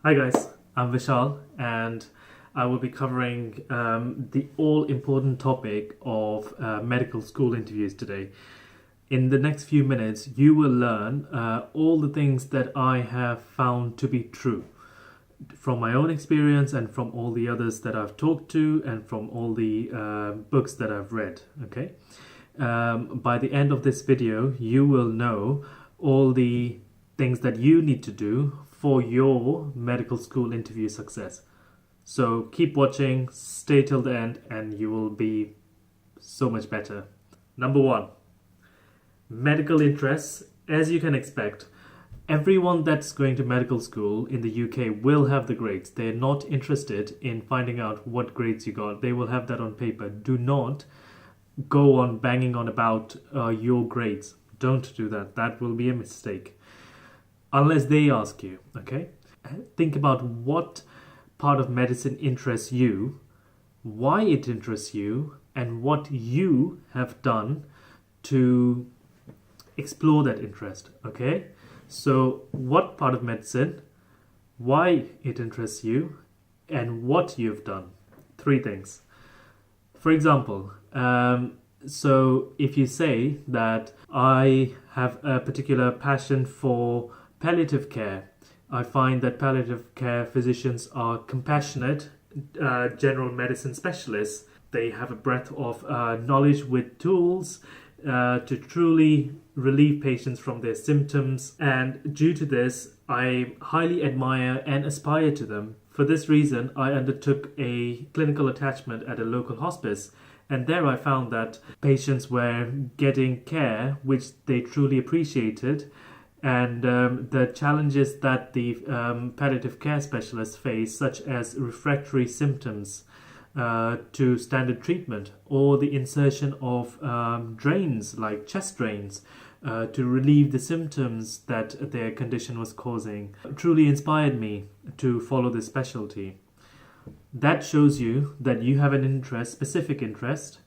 Hi guys, I'm Vishal and I will be covering the all-important topic of medical school interviews today. In the next few minutes, you will learn all the things that I have found to be true from my own experience and from all the others that I've talked to and from all the books that I've read. Okay. By the end of this video, you will know all the things that you need to do for your medical school interview success. So keep watching, stay till the end, and you will be so much better. Number one, medical interests. As you can expect, everyone that's going to medical school in the UK will have the grades. They're not interested in finding out what grades you got. They will have that on paper. Do not go on banging on about your grades. Don't do that. That will be a mistake. Unless they ask you, okay? Think about what part of medicine interests you, why it interests you, and what you have done to explore that interest, okay? So, what part of medicine, why it interests you, and what you've done. 3 things. For example, so if you say that I have a particular passion for palliative care, I find that palliative care physicians are compassionate general medicine specialists. They have a breadth of knowledge with tools to truly relieve patients from their symptoms, and due to this, I highly admire and aspire to them. For this reason, I undertook a clinical attachment at a local hospice, and there I found that patients were getting care which they truly appreciated, and the challenges that the palliative care specialists face, such as refractory symptoms to standard treatment, or the insertion of drains like chest drains to relieve the symptoms that their condition was causing, truly inspired me to follow this specialty. That shows you that you have an interest, specific interest,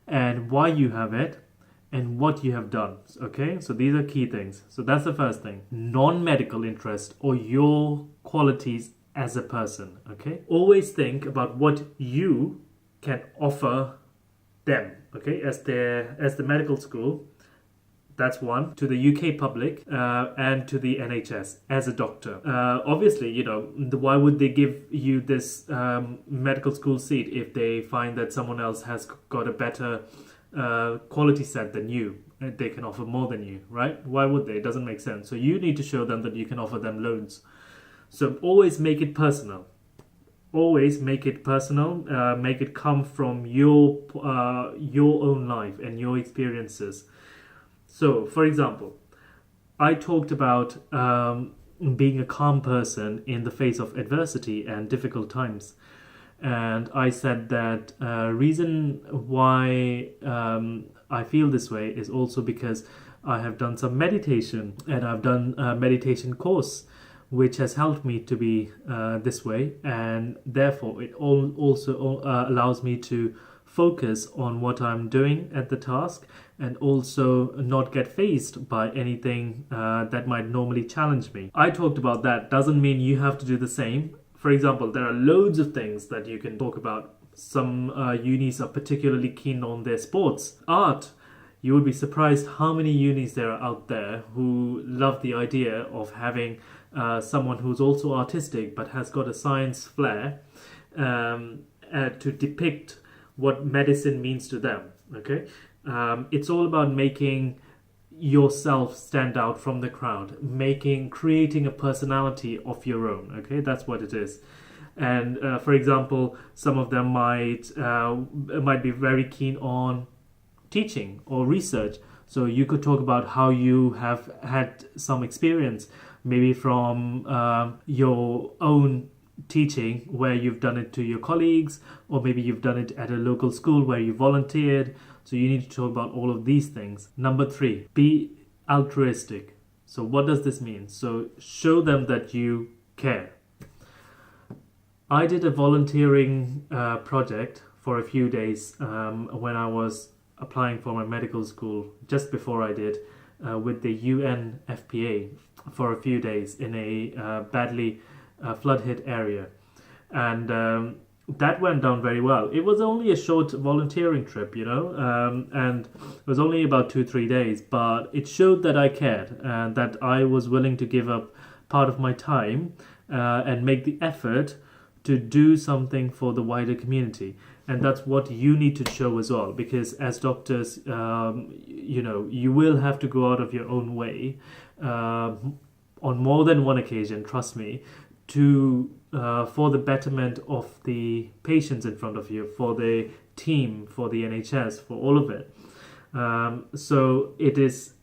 and why you have it, and what you have done. Okay, so these are key things. So that's the first thing. Non-medical interest, or your qualities as a person. Okay, always think about what you can offer them. Okay, as the medical school. That's one, to the UK public and to the NHS as a doctor. Obviously, why would they give you this medical school seat if they find that someone else has got a better quality set than you? They can offer more than you, right? Why would they? It doesn't make sense. So you need to show them that you can offer them loads. So always make it personal. Always make it personal. Make it come from your own life and your experiences. So, for example, I talked about being a calm person in the face of adversity and difficult times. And I said that reason why I feel this way is also because I have done some meditation, and I've done a meditation course which has helped me to be this way, and therefore it also allows me to focus on what I'm doing at the task, and also not get faced by anything that might normally challenge me. I talked about that. Doesn't mean you have to do the same. For example, there are loads of things that you can talk about. Some unis are particularly keen on their sports. Art, you would be surprised how many unis there are out there who love the idea of having someone who's also artistic but has got a science flair to depict what medicine means to them. Okay, it's all about making yourself stand out from the crowd, creating a personality of your own. Okay, that's what it is. And for example, some of them might be very keen on teaching or research. So you could talk about how you have had some experience, maybe from your own teaching where you've done it to your colleagues, or maybe you've done it at a local school where you volunteered. So you need to talk about all of these things. Number 3, be altruistic. So what does this mean? So show them that you care. I did a volunteering project for a few days when I was applying for my medical school, just before I did, with the UNFPA for a few days in a badly flood-hit area. And that went down very well. It was only a short volunteering trip, and it was only about 2-3 days, but it showed that I cared and that I was willing to give up part of my time and make the effort to do something for the wider community. And that's what you need to show as well, because as doctors, you will have to go out of your own way on more than one occasion, trust me, to for the betterment of the patients in front of you, for the team, for the NHS, for all of it. So it is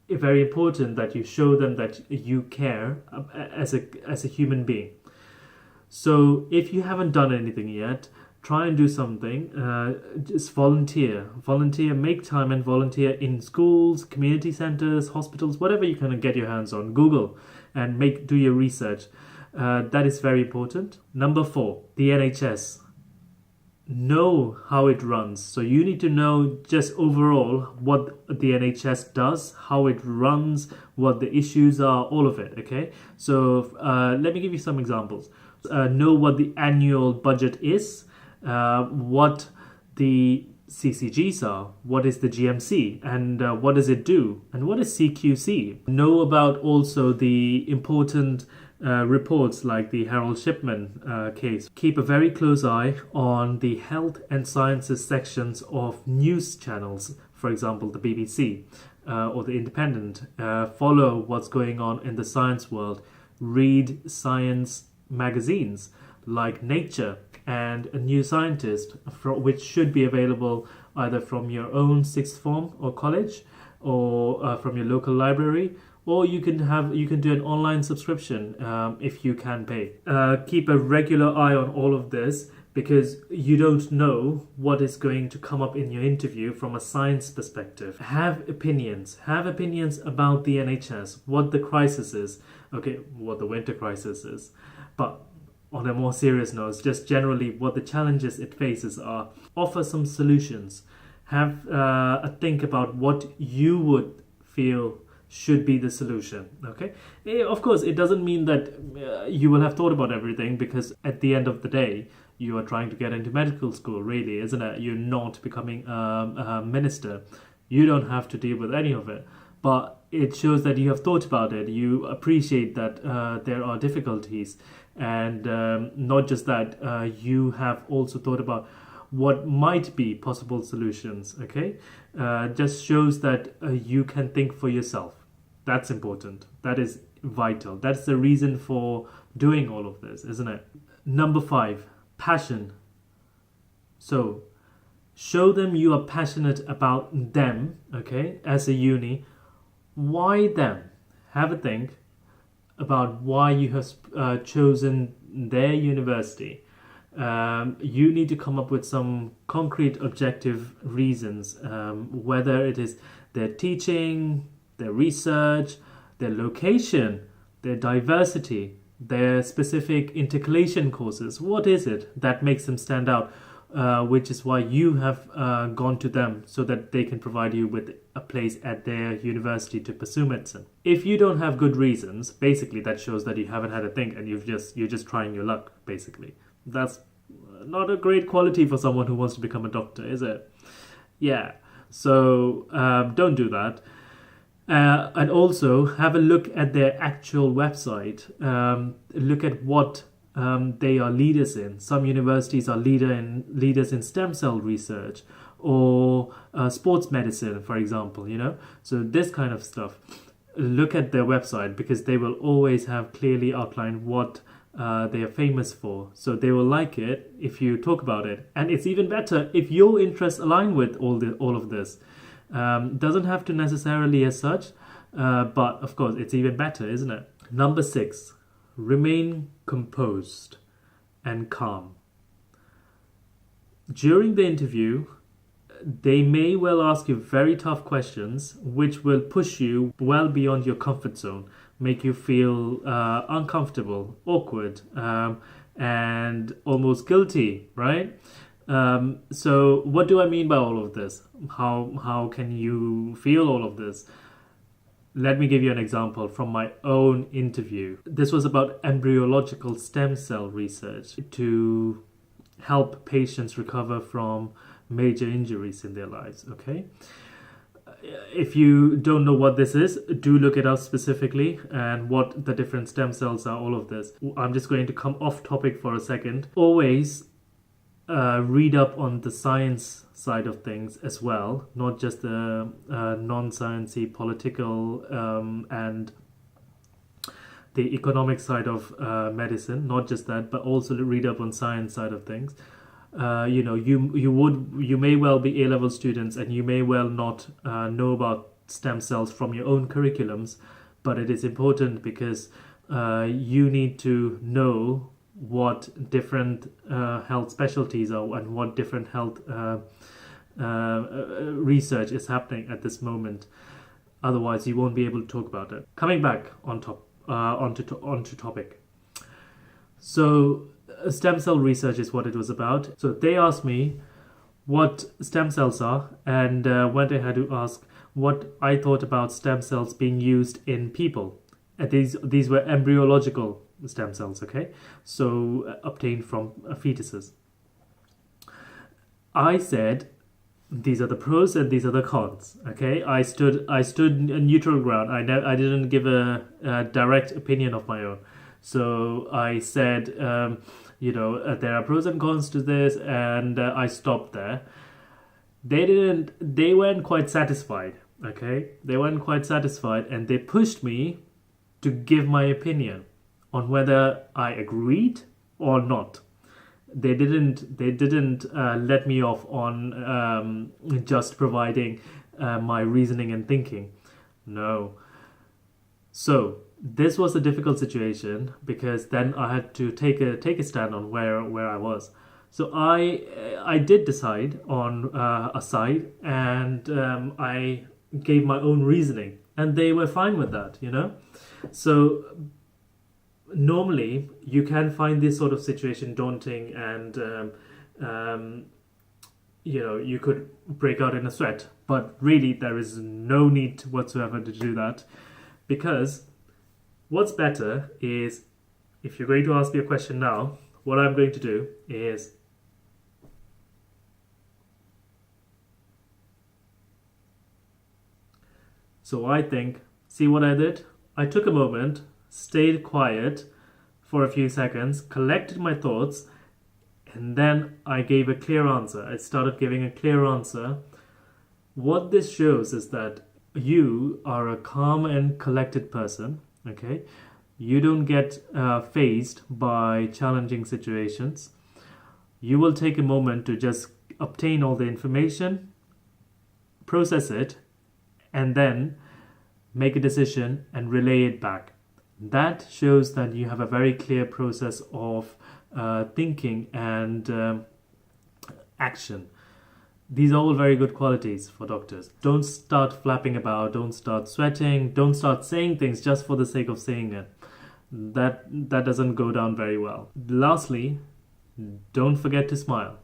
very important that you show them that you care as a human being. So if you haven't done anything yet, try and do something. Just volunteer, make time and volunteer in schools, community centers, hospitals, whatever you can get your hands on. Google and do your research. That is very important. Number 4, the NHS. Know how it runs. So you need to know just overall what the NHS does, how it runs, what the issues are, all of it. Okay. So let me give you some examples. Know what the annual budget is, what the CCGs are, what is the GMC, and what does it do, and what is CQC. Know about also the important reports like the Harold Shipman case. Keep a very close eye on the health and sciences sections of news channels, for example, the BBC or the Independent. Follow what's going on in the science world. Read science magazines like Nature and A New Scientist, which should be available either from your own sixth form or college, or from your local library, or you can do an online subscription if you can pay. Keep a regular eye on all of this, because you don't know what is going to come up in your interview from a science perspective. Have opinions about the NHS, what the crisis is, what the winter crisis is, but on a more serious note, just generally what the challenges it faces are. Offer some solutions. Have a think about what you would feel should be the solution. Okay, of course, it doesn't mean that you will have thought about everything, because at the end of the day, you are trying to get into medical school, really, isn't it? You're not becoming a minister. You don't have to deal with any of it. But it shows that you have thought about it. You appreciate that there are difficulties. And not just that, you have also thought about what might be possible solutions. Okay, just shows that you can think for yourself. That's important. That is vital. That's the reason for doing all of this, isn't it? Number 5, passion. So show them you are passionate about them. Okay, as a uni. Why them? Have a think about why you have chosen their university. You need to come up with some concrete, objective reasons, whether it is their teaching, their research, their location, their diversity, their specific intercalation courses. What is it that makes them stand out? Which is why you have gone to them, so that they can provide you with a place at their university to pursue medicine. If you don't have good reasons, basically that shows that you haven't had a think and you're just trying your luck, basically. That's not a great quality for someone who wants to become a doctor, is it? Yeah, so don't do that. And also have a look at their actual website. Look at what they are leaders in. Some universities are leaders in stem cell research or sports medicine, for example, So this kind of stuff. Look at their website, because they will always have clearly outlined what they are famous for. So they will like it if you talk about it. And it's even better if your interests align with all of this. Doesn't have to necessarily as such, but of course it's even better, isn't it? Number 6. Remain composed and calm. During the interview, they may well ask you very tough questions, which will push you well beyond your comfort zone, make you feel uncomfortable, awkward, and almost guilty, right? So what do I mean by all of this? How can you feel all of this? Let me give you an example from my own interview. This was about embryological stem cell research to help patients recover from major injuries in their lives, okay? If you don't know what this is, do look it up specifically and what the different stem cells are, all of this. I'm just going to come off topic for a second. Always read up on the science side of things as well, not just the non-sciencey political and the economic side of medicine, not just that, but also read up on science side of things. You may well be A-level students and you may well not know about stem cells from your own curriculums, but it is important because you need to know what different health specialties are and what different health research is happening at this moment. Otherwise, you won't be able to talk about it. Coming back onto topic. So stem cell research is what it was about. So they asked me what stem cells are, and went ahead to ask what I thought about stem cells being used in people. And these were embryological stem cells, okay? So obtained from fetuses. I said these are the pros and these are the cons, okay? I stood a neutral ground. I didn't give a direct opinion of my own. So I said, there are pros and cons to this, and I stopped there. They weren't quite satisfied, okay? They weren't quite satisfied, and they pushed me to give my opinion on whether I agreed or not. They didn't let me off on just providing my reasoning and thinking. No. So this was a difficult situation because then I had to take a stand on where I was. So I did decide on a side, and I gave my own reasoning, and they were fine with that, So normally you can find this sort of situation daunting, and you could break out in a sweat, but really there is no need whatsoever to do that, because what's better is, if you're going to ask me a question now, what I'm going to do is so I think, see what I did? I took a moment, stayed quiet for a few seconds, collected my thoughts, and then I gave a clear answer. I started giving a clear answer. What this shows is that you are a calm and collected person, okay? You don't get fazed by challenging situations. You will take a moment to just obtain all the information, process it, and then make a decision and relay it back. That shows that you have a very clear process of thinking and action. These are all very good qualities for doctors. Don't start flapping about, don't start sweating, don't start saying things just for the sake of saying it. That doesn't go down very well. Lastly, don't forget to smile.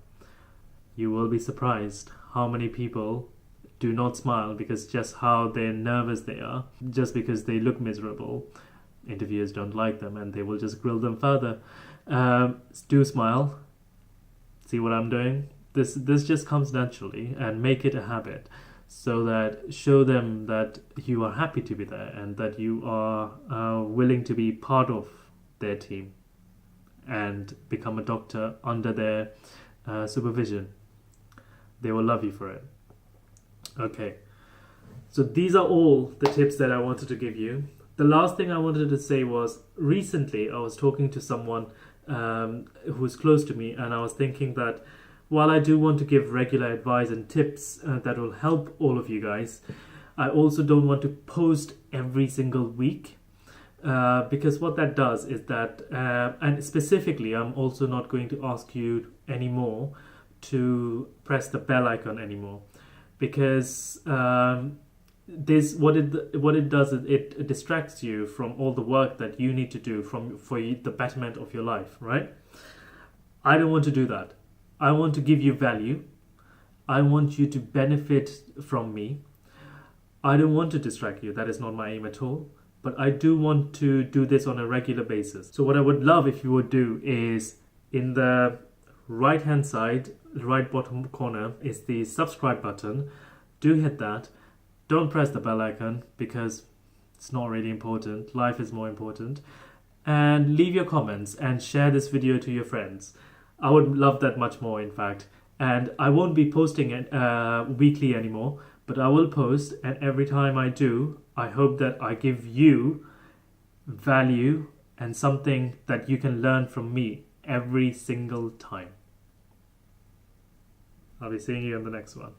You will be surprised how many people do not smile because just how they're nervous they are, just because they look miserable. Interviewers don't like them and they will just grill them further. Do smile. See what I'm doing? This just comes naturally, and make it a habit, so that show them that you are happy to be there and that you are willing to be part of their team and become a doctor under their supervision. They will love you for it. Okay, so these are all the tips that I wanted to give you. The last thing I wanted to say was, recently I was talking to someone who's close to me, and I was thinking that while I do want to give regular advice and tips that will help all of you guys, I also don't want to post every single week, because what that does is that, and specifically, I'm also not going to ask you anymore to press the bell icon anymore, because this what it does is it distracts you from all the work that you need to do for the betterment of your life, right? I don't want to do that. I want to give you value. I want you to benefit from me. I don't want to distract you. That is not my aim at all. But I do want to do this on a regular basis. So what I would love if you would do is, in the right hand side, right bottom corner, is the subscribe button. Do hit that. Don't press the bell icon because it's not really important. Life is more important. And leave your comments and share this video to your friends. I would love that much more, in fact. And I won't be posting it weekly anymore, but I will post, and every time I do, I hope that I give you value and something that you can learn from me every single time. I'll be seeing you on the next one.